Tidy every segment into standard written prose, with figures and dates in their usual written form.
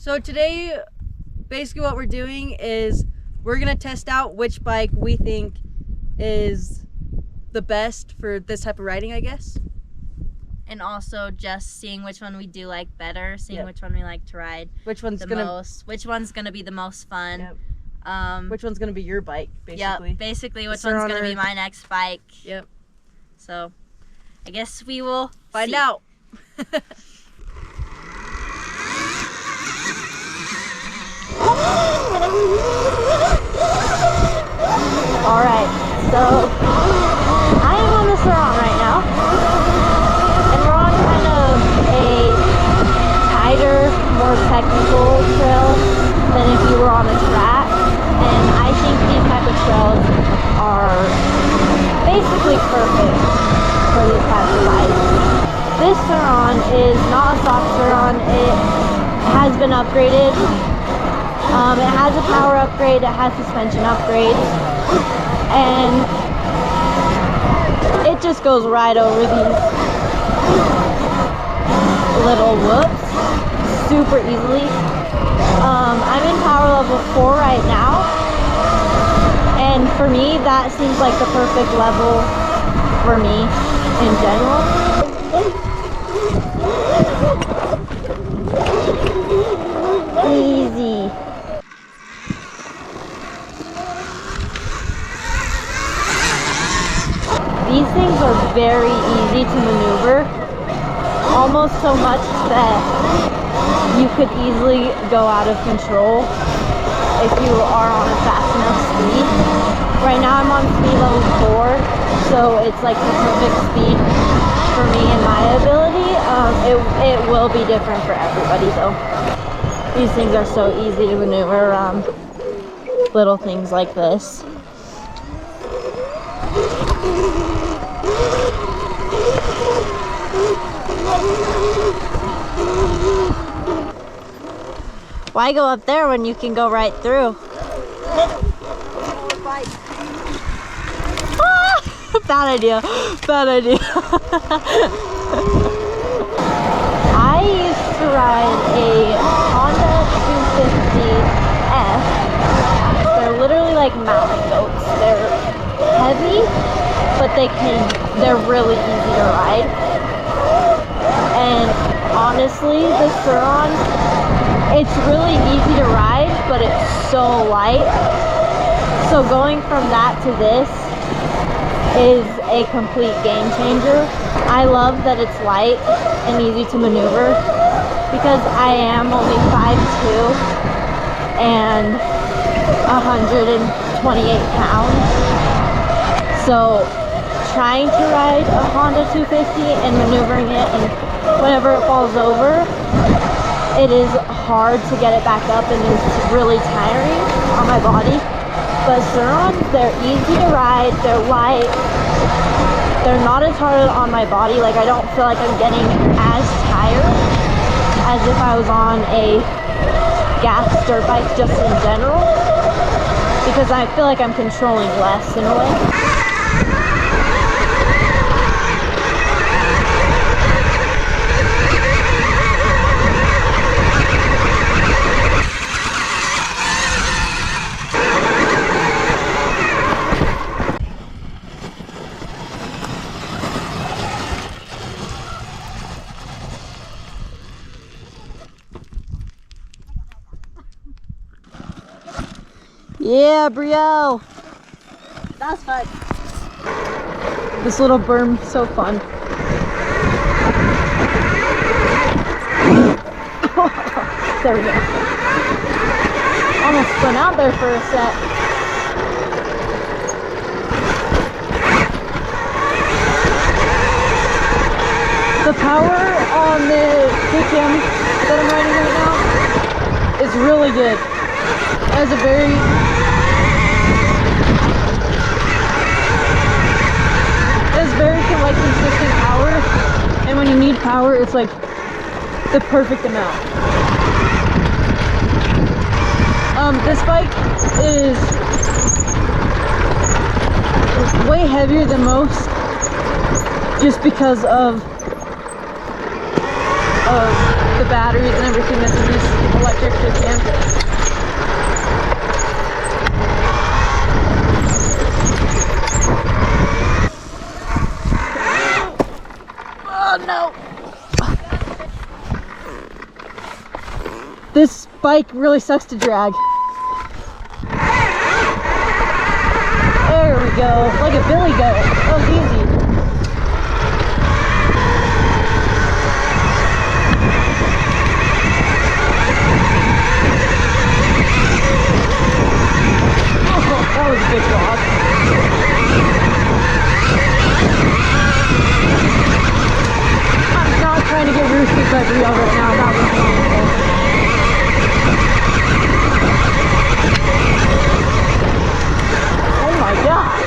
So today, basically what we're doing is we're gonna test out which bike we think is the best for this type of riding, I guess. And also just seeing which one we do like better, seeing which one we like to ride which one's the gonna most, which one's gonna be the most fun. Which one's gonna be your bike, basically. Yep, basically which one's gonna be my next bike. Yep. So I guess we will find out. Alright, so I am on the Surron right now, and we're on kind of a tighter, more technical trail than if you were on a track, and I think these type of trails are basically perfect for these types of bikes. This Surron is not a soft Surron. It has been upgraded. It has a power upgrade, it has suspension upgrades, and it just goes right over these little whoops super easily. I'm in power level 4 right now, and for me that seems like the perfect level for me in general. Easy. These things are very easy to maneuver, almost so much that you could easily go out of control if you are on a fast enough speed. Right now I'm on speed level 4, so it's like the perfect speed for me and my ability. It will be different for everybody though. These things are so easy to maneuver around little things like this. Why go up there when you can go right through? Ah, bad idea. Bad idea. I used to ride a Honda 250F. They're literally like mountain goats. They're heavy, but they're really easy to ride. And honestly, the Surron, it's really easy to ride, but it's so light. So going from that to this is a complete game changer. I love that it's light and easy to maneuver because I am only 5'2" and 128 pounds. So trying to ride a Honda 250 and maneuvering it, and whenever it falls over, it is hard to get it back up and it's really tiring on my body. But Surrons, they're easy to ride, they're light, they're not as hard on my body. Like I don't feel like I'm getting as tired as if I was on a gas dirt bike just in general, because I feel like I'm controlling less in a way. Yeah, Brielle! That's fun. This little berm, so fun. There we go. Almost spun out there for a sec. The power on the KTM that I'm riding right now is really good. It has a very like consistent power, and when you need power, it's like the perfect amount. This bike is way heavier than most, just because of of the batteries and everything that's in this electric KTM. Oh no! This bike really sucks to drag. There we go, like a billy goat. That was easy. Oh, that was a good drop. I'm not trying to get roosted by Brielle right now. That was wonderful. Oh my gosh!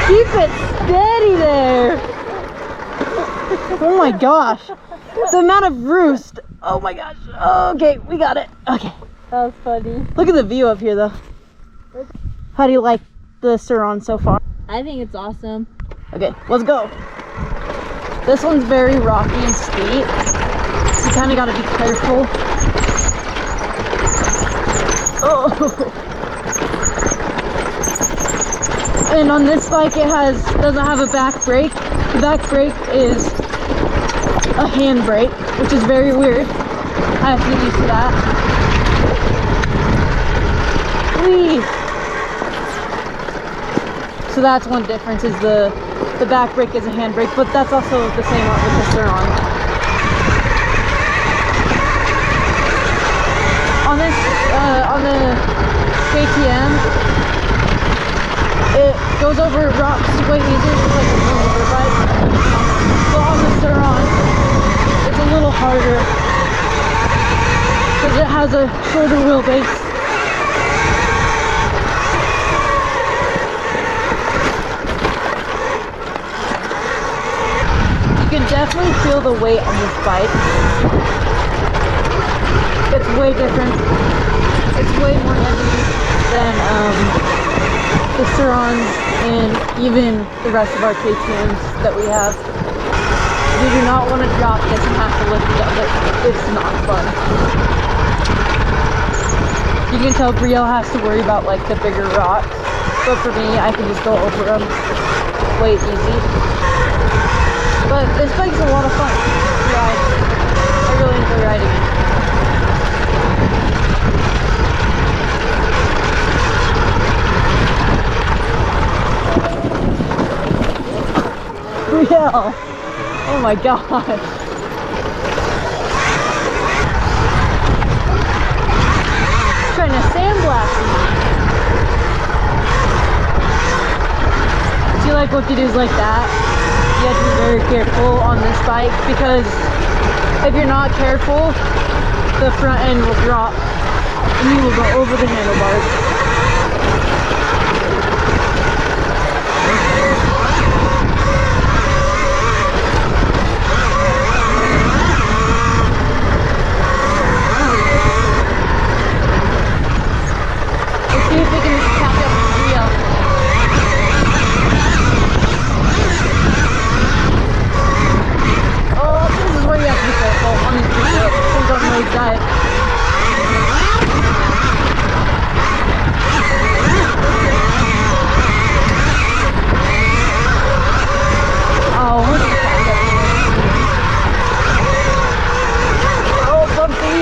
Keep it steady there! Oh my gosh! The amount of roost! Oh my gosh! Okay, we got it. Okay. That was funny. Look at the view up here though. How do you like the Surron so far? I think it's awesome. Okay, let's go. This one's very rocky and steep, so you kind of got to be careful. Oh. And on this bike, it doesn't have a back brake. The back brake is a hand brake, which is very weird. I have to get used to that. Whee! So that's one difference, is the back brake is a hand brake, but that's also the same with the Surron. On the KTM, it goes over rocks way easier, just like a normal bike. But on the Surron, it's a little harder because it has a shorter wheelbase. You can definitely feel the weight on this bike. It's way different. It's way more heavy than the Surrons and even the rest of our KTMs that we have. You do not want to drop this and have to lift it up. It's not fun. You can tell Brielle has to worry about like the bigger rocks, but for me, I can just go over them way easy. But this bike's a lot of fun to ride. I really enjoy riding it. Brielle! Oh my gosh! Trying to sandblast me. Do you like what videos like that? You have to be very careful on this bike because if you're not careful, the front end will drop and you will go over the handlebars. Let's see if we can catch up with Brielle. Oh, this is where you have to be careful on these people. Things don't really dive. Oh, look at that. Oh, bumpy.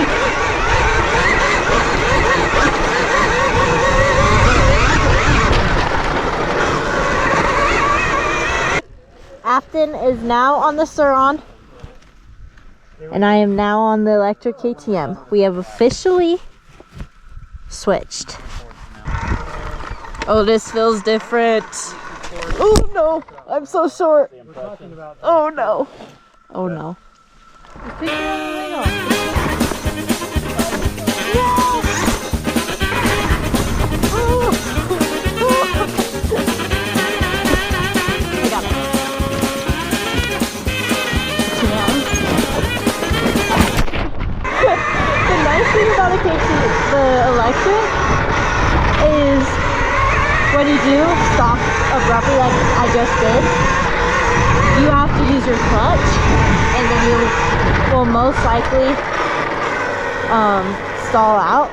Afton is now on the Surron, and I am now on the electric KTM. We have officially switched. Oh, this feels different. Oh no, I'm so short. Oh no. Oh no. The electric is when you do stop abruptly like I just did, you have to use your clutch and then you will most likely stall out.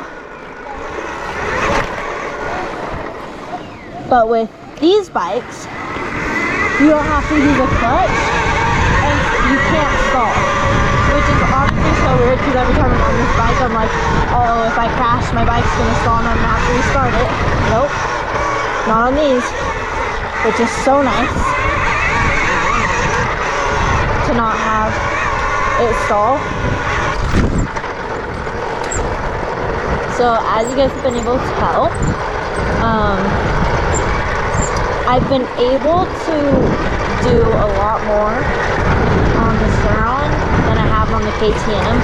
But with these bikes, you don't have to use a clutch and you can't stall, which is honestly so weird because every time I'm on this bike I'm like, oh, if I crash my bike's gonna stall and I'm gonna have to restart it. Nope, not on these, which is so nice to not have it stall. So as you guys have been able to tell, I've been able to do a lot more on the Surron than I have on the KTM.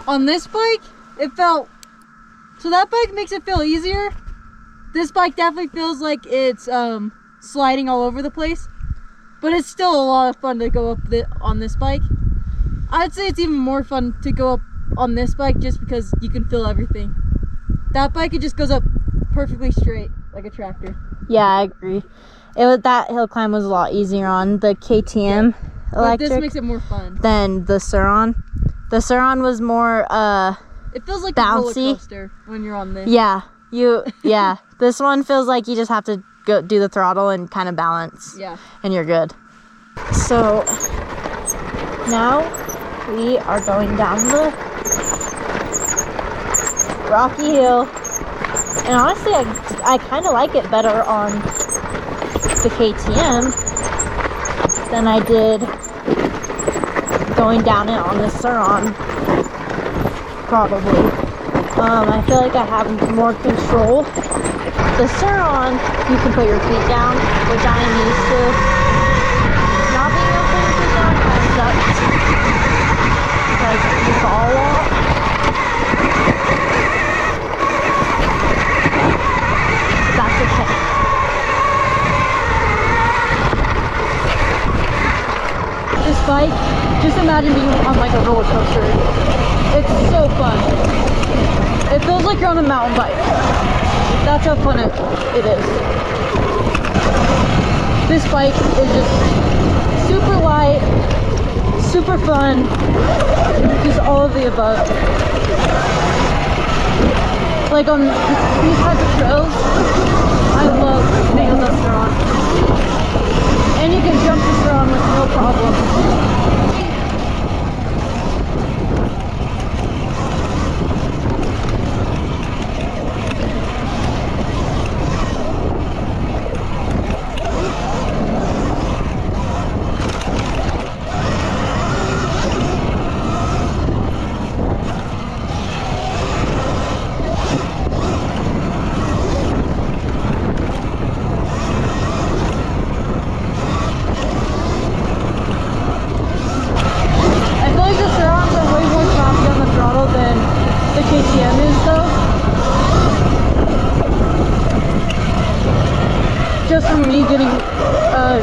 On this bike, it felt, so that bike makes it feel easier. This bike definitely feels like it's sliding all over the place, but it's still a lot of fun to go up on this bike. I'd say it's even more fun to go up on this bike just because you can feel everything. That bike, it just goes up perfectly straight like a tractor. Yeah, I agree. That hill climb was a lot easier on the KTM electric. But this makes it more fun Than the Surron. The Surron was more it feels like bouncy. a roller coaster when you're on this. Yeah, yeah. This one feels like you just have to go do the throttle and kind of balance. Yeah. And you're good. So now we are going down the rocky hill. And honestly, I kind of like it better on the KTM than I did going down it on the Surron, probably. I feel like I have more control. The Surron, you can put your feet down, which I am used to. Not being able to put your feet down kind of sucks because you fall a lot. That's okay. This bike, just imagine being on like a roller coaster. It's so fun. It feels like you're on a mountain bike. That's how fun it is. This bike is just super light, super fun, just all of the above. Like on these types of trails, I love being on the Surron. And you can jump the Surron with no problem. KTM is though. Just from me getting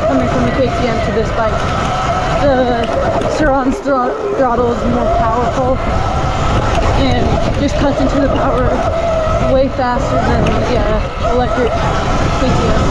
coming from the KTM to this bike, the Surron's throttle is more powerful and just cuts into the power way faster than the electric KTM.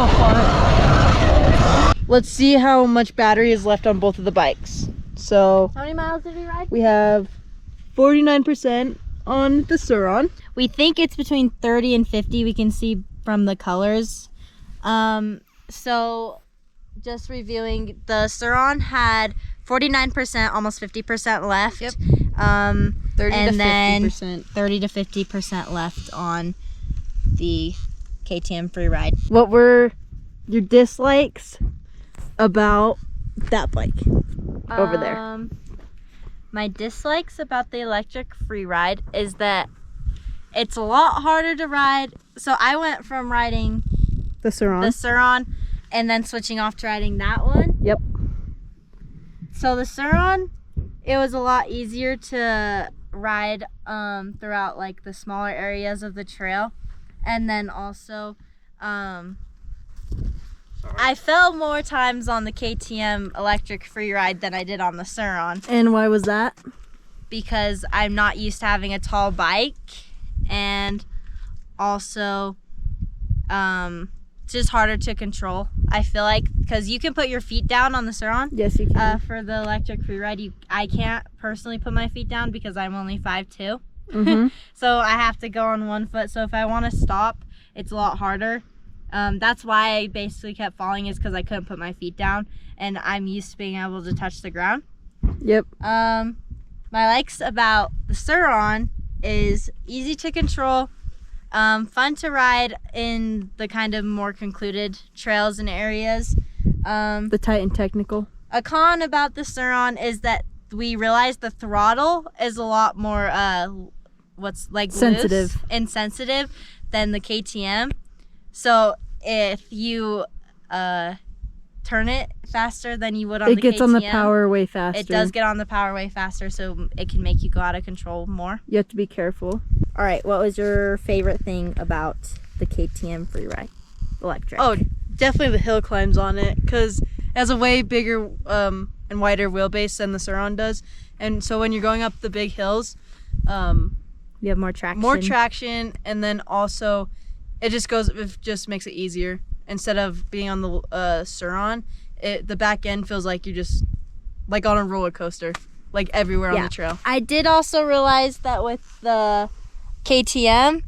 so far. Let's see how much battery is left on both of the bikes. So How many miles did we ride? we have 49% on the Surron. We think it's between 30 and 50. We can see from the colors. So just reviewing, the Surron had 49%, almost 50% left. Yep. 30 to then 50%. 30 to 50% left on the KTM Freeride. What were your dislikes about that bike over there? My dislikes about the electric Freeride is that it's a lot harder to ride. So I went from riding The Surron. the Surron and then switching off to riding that one. Yep. So the Surron, it was a lot easier to ride throughout like the smaller areas of the trail. And then also I fell more times on the KTM electric Freeride than I did on the Surron, And why was that? because I'm not used to having a tall bike, and also it's just harder to control. I feel like because you can put your feet down on the Surron. Yes, you can. For the electric Freeride, I can't personally put my feet down because I'm only 5'2". Mm-hmm. So I have to go on one foot. So if I want to stop, it's a lot harder. That's why I basically kept falling, is because I couldn't put my feet down, and I'm used to being able to touch the ground. Yep. My likes about the Surron is easy to control, fun to ride in the kind of more concluded trails and areas. The tight and technical. A con about the Surron is that we realized the throttle is a lot more Sensitive. loose and sensitive than the KTM. So if you turn it faster than you would on the KTM, It gets on the power way faster. it does get on the power way faster, so it can make you go out of control more. You have to be careful. All right, what was your favorite thing about the KTM Freeride electric? Oh, definitely the hill climbs on it, because it has a way bigger and wider wheelbase than the Surron does. And so when you're going up the big hills, you have more traction. more traction, and then also it just makes it easier. Instead of being on the Surron, the back end feels like you're just like on a roller coaster, like everywhere on the trail. I did also realize that with the KTM,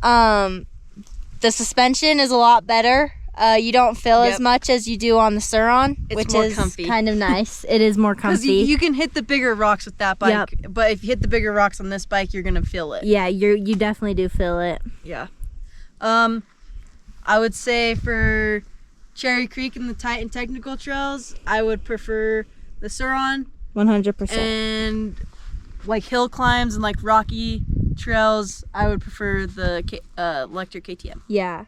the suspension is a lot better. You don't feel as much as you do on the Surron, It's which more is comfy. kind of nice. It is more Because comfy. you can hit the bigger rocks with that bike, but if you hit the bigger rocks on this bike, you're gonna feel it. Yeah, you definitely do feel it. Yeah. I would say for Cherry Creek and the tight and technical trails, I would prefer the Surron. 100%. And like hill climbs and like rocky trails, I would prefer the electric KTM. Yeah.